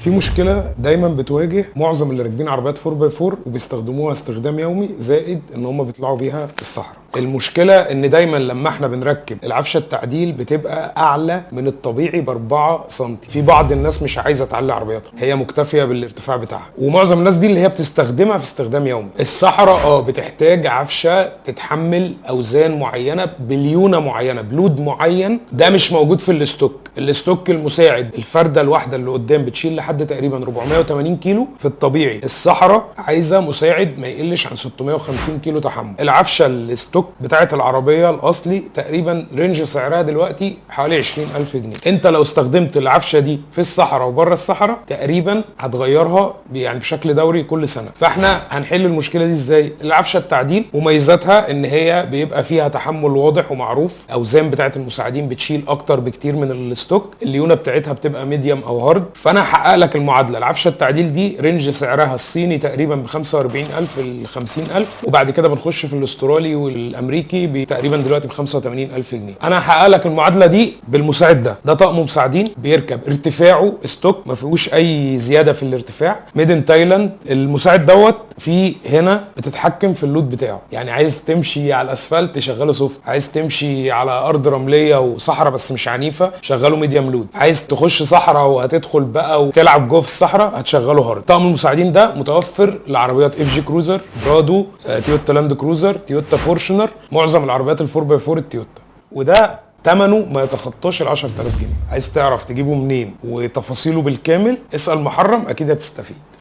في مشكله دايما بتواجه معظم اللي راكبين عربيات 4x4 وبيستخدموها استخدام يومي، زائد ان هم بيطلعوا بيها الصحراء. المشكله ان دايما لما احنا بنركب العفشه التعديل بتبقى اعلى من الطبيعي ب 4 سم. في بعض الناس مش عايزه تعلي عربياتها، هي مكتفيه بالارتفاع بتاعها، ومعظم الناس دي اللي هي بتستخدمها في استخدام يومي. الصحراء بتحتاج عفشه تتحمل اوزان معينه بليونه معينه بلود معين، ده مش موجود في الاستوك المساعد الفرده الواحده اللي قدام بتشيل لحد تقريبا 480 كيلو في الطبيعي. الصحراء عايزه مساعد ما يقلش عن 650 كيلو تحمل. العفشه الاستوك بتاعه العربيه الاصلي تقريبا رينج سعرها دلوقتي حوالي 20000 جنيه. انت لو استخدمت العفشه دي في الصحراء وبره الصحراء تقريبا هتغيرها يعني بشكل دوري كل سنه. فاحنا هنحل المشكله دي ازاي؟ العفشه التعديل مميزاتها ان هي بيبقى فيها تحمل واضح ومعروف، اوزان بتاعه المساعدين بتشيل اكتر بكتير من الستوك، الليونه بتاعتها بتبقى ميديوم او هارد. فانا هحقق لك المعادله. العفشه التعديل دي رينج سعرها الصيني تقريبا ب 45000 ل 50000، وبعد كده بنخش في الاسترالي والامريكي تقريبا دلوقتي ب 85000 جنيه. انا هحقق لك المعادله دي بالمساعد ده طقم مساعدين بيركب ارتفاعه ستوك ما فيهوش اي زياده في الارتفاع، ميد ان تايلاند. المساعد في هنا بتتحكم في اللود بتاعه، يعني عايز تمشي على الاسفلت شغله سوفت، عايز تمشي على ارض رمليه وصحراء بس مش عنيفه شغله ميديوم لود، عايز تخش صحراء وهتدخل بقى وتلعب جوه في الصحراء هتشغله هارد. طقم المساعدين ده متوفر لعربيات اف جي كروزر، برادو، تويوتا لاند كروزر، تويوتا فورشنر، معظم العربيات ال4 باي 4 التويوتا، وده ثمنه ما يتخطاش ال 10000 جنيه. عايز تعرف تجيبه منين وتفاصيله بالكامل اسال محرم، اكيد هتستفيد.